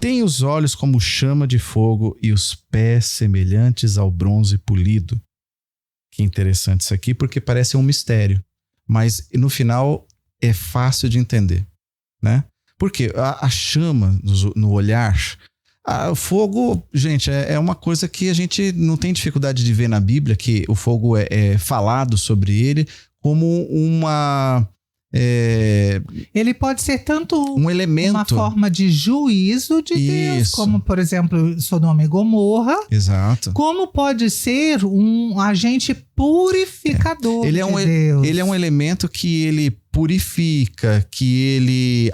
Tem os olhos como chama de fogo e os pés semelhantes ao bronze polido. Que interessante isso aqui, porque parece um mistério. Mas no final é fácil de entender, né? Porque a chama no olhar... O fogo, gente, é uma coisa que a gente não tem dificuldade de ver na Bíblia, que o fogo é falado sobre ele como uma... Ele pode ser tanto um elemento, uma forma de juízo de Deus, como, por exemplo, Sodoma e Gomorra. Exato. Como pode ser um agente purificador de Deus. Ele é um elemento que ele purifica, que ele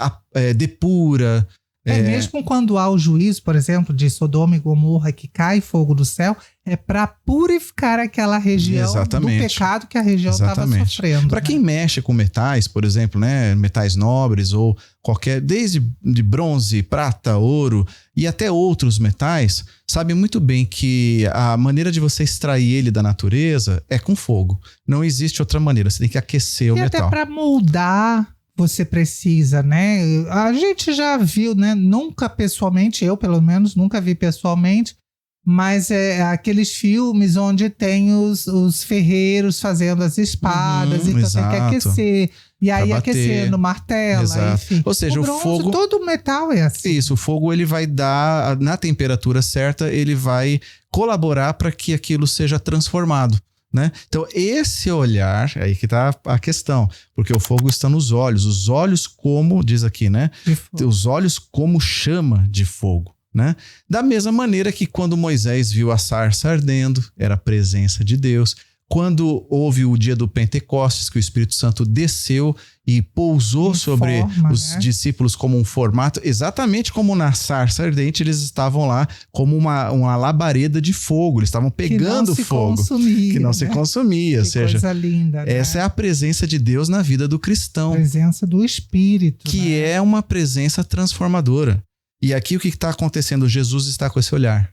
depura. Mesmo quando há o juízo, por exemplo, de Sodoma e Gomorra, que cai fogo do céu, é para purificar aquela região do pecado que a região estava sofrendo. Para quem mexe com metais, por exemplo, né, metais nobres ou qualquer, desde de bronze, prata, ouro e até outros metais, sabe muito bem que a maneira de você extrair ele da natureza é com fogo. Não existe outra maneira, você tem que aquecer o metal. E até para moldar... Você precisa, né? A gente já viu, né? Nunca pessoalmente, eu pelo menos nunca vi pessoalmente, mas aqueles filmes onde tem os ferreiros fazendo as espadas, então exato. Tem que aquecer. E aí aquecendo, martelo, enfim. Ou seja, o bronze, fogo... todo metal é assim. Isso, o fogo ele vai dar, na temperatura certa, ele vai colaborar para que aquilo seja transformado. Né? Então esse olhar, aí que tá a questão, porque o fogo está nos olhos, os olhos como, diz aqui, né? Os olhos como chama de fogo, né? Da mesma maneira que quando Moisés viu a sarça ardendo, era a presença de Deus. Quando houve o dia do Pentecostes, que o Espírito Santo desceu e pousou sobre os discípulos como um formato, exatamente como na sarça ardente, eles estavam lá como uma labareda de fogo, eles estavam pegando fogo, que não se consumia. Ou seja, coisa linda, né? Essa é a presença de Deus na vida do cristão. A presença do Espírito. Que é uma presença transformadora. E aqui o que está acontecendo? Jesus está com esse olhar.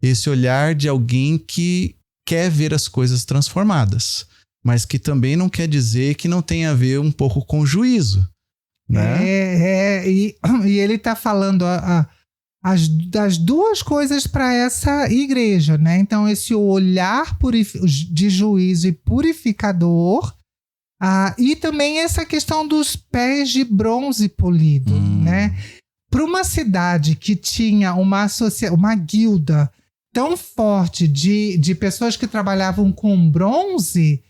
Esse olhar de alguém que quer ver as coisas transformadas, mas que também não quer dizer que não tem a ver um pouco com juízo, né? E ele está falando as duas coisas para essa igreja, né? Então esse olhar de juízo e purificador, e também essa questão dos pés de bronze polido, né? Para uma cidade que tinha uma guilda tão forte de pessoas que trabalhavam com bronze,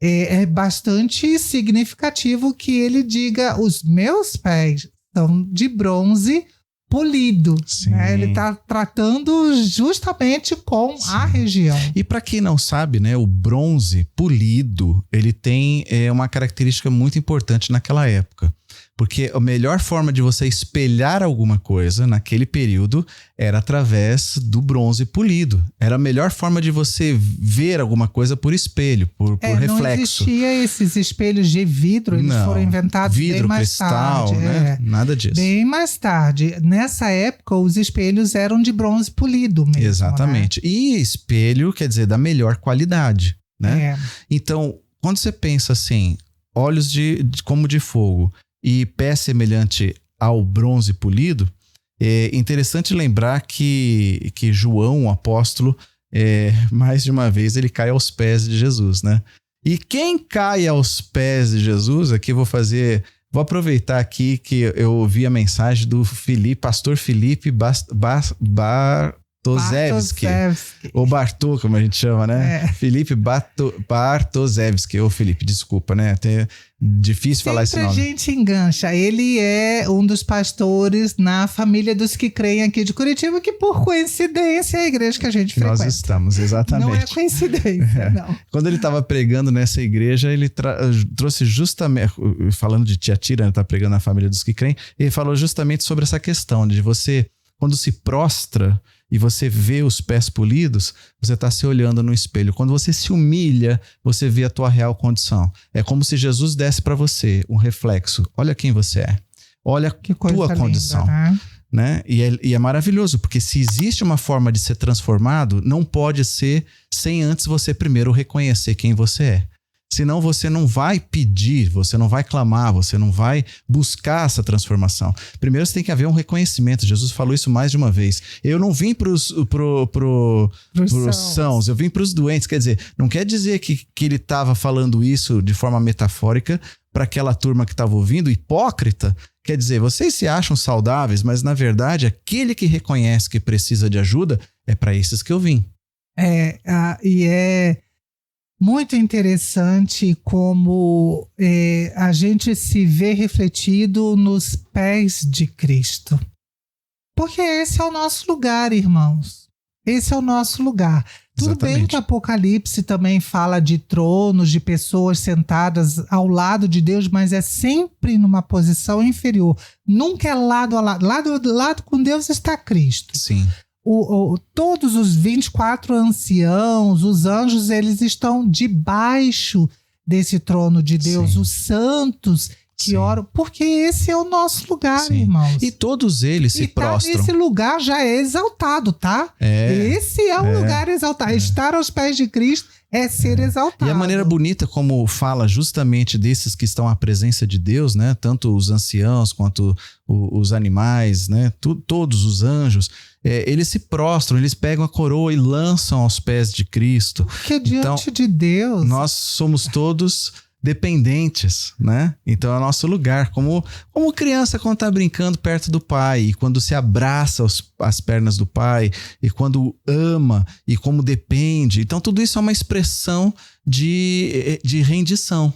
é bastante significativo que ele diga: os meus pés são de bronze polido. Né? Ele está tratando justamente com a região. E para quem não sabe, né, o bronze polido, ele tem uma característica muito importante naquela época. Porque a melhor forma de você espelhar alguma coisa naquele período era através do bronze polido. Era a melhor forma de você ver alguma coisa por espelho, por reflexo. Não existia esses espelhos de vidro, eles foram inventados bem mais cristal, tarde. Né? Nada disso. Bem mais tarde. Nessa época, os espelhos eram de bronze polido mesmo. Exatamente. Né? E espelho quer dizer da melhor qualidade, né? Então, quando você pensa assim, olhos como de fogo e pé semelhante ao bronze polido, é interessante lembrar que João, o apóstolo, mais de uma vez ele cai aos pés de Jesus, né? E quem cai aos pés de Jesus, aqui vou aproveitar aqui que eu ouvi a mensagem do pastor Felipe Bartoszewski, ou Bartô, como a gente chama, né? Felipe Bartoszewski, ou Felipe, desculpa, né? Até difícil falar esse nome. A gente engancha. Ele é um dos pastores na família dos que creem aqui de Curitiba, que por coincidência é a igreja que a gente frequenta. Nós estamos, exatamente. Não é coincidência, não. Quando ele estava pregando nessa igreja, ele trouxe justamente, falando de Tiatira, ele está pregando na família dos que creem, ele falou justamente sobre essa questão de você, quando se prostra e você vê os pés polidos, você está se olhando no espelho. Quando você se humilha, você vê a tua real condição. É como se Jesus desse para você um reflexo. Olha quem você é. Olha a tua condição. Linda, né? E é maravilhoso, porque se existe uma forma de ser transformado, não pode ser sem antes você primeiro reconhecer quem você é. Senão você não vai pedir, você não vai clamar, você não vai buscar essa transformação. Primeiro você tem que haver um reconhecimento. Jesus falou isso mais de uma vez. Eu não vim para os sãos, eu vim para os doentes. Quer dizer, não quer dizer que ele estava falando isso de forma metafórica para aquela turma que estava ouvindo, hipócrita. Quer dizer, vocês se acham saudáveis, mas na verdade aquele que reconhece que precisa de ajuda é para esses que eu vim. E é muito interessante como a gente se vê refletido nos pés de Cristo. Porque esse é o nosso lugar, irmãos. Esse é o nosso lugar. Tudo Exatamente. bem que o Apocalipse também fala de tronos, de pessoas sentadas ao lado de Deus, mas é sempre numa posição inferior. Nunca é lado a lado. Lado com Deus está Cristo. Sim. Todos os 24 anciãos, os anjos, eles estão debaixo desse trono de Deus. Sim. Os santos que Sim. oram, porque esse é o nosso lugar, Sim. irmãos. E todos eles se prostram. Esse lugar já é exaltado, tá? Esse é um lugar exaltado. Estar aos pés de Cristo é ser exaltado. E a maneira bonita como fala justamente desses que estão à presença de Deus, né? Tanto os anciãos quanto os animais, né? Todos os anjos, eles se prostram, eles pegam a coroa e lançam aos pés de Cristo. Porque diante de Deus, nós somos todos dependentes, né? Então é o nosso lugar, como criança quando tá brincando perto do pai, e quando se abraça as pernas do pai, e quando ama, e como depende. Então tudo isso é uma expressão de rendição.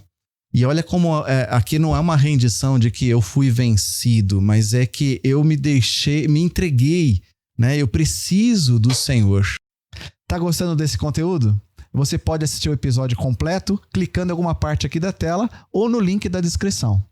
E olha como aqui não é uma rendição de que eu fui vencido, mas é que eu me entreguei, né? Eu preciso do Senhor. Tá gostando desse conteúdo? Você pode assistir o episódio completo clicando em alguma parte aqui da tela ou no link da descrição.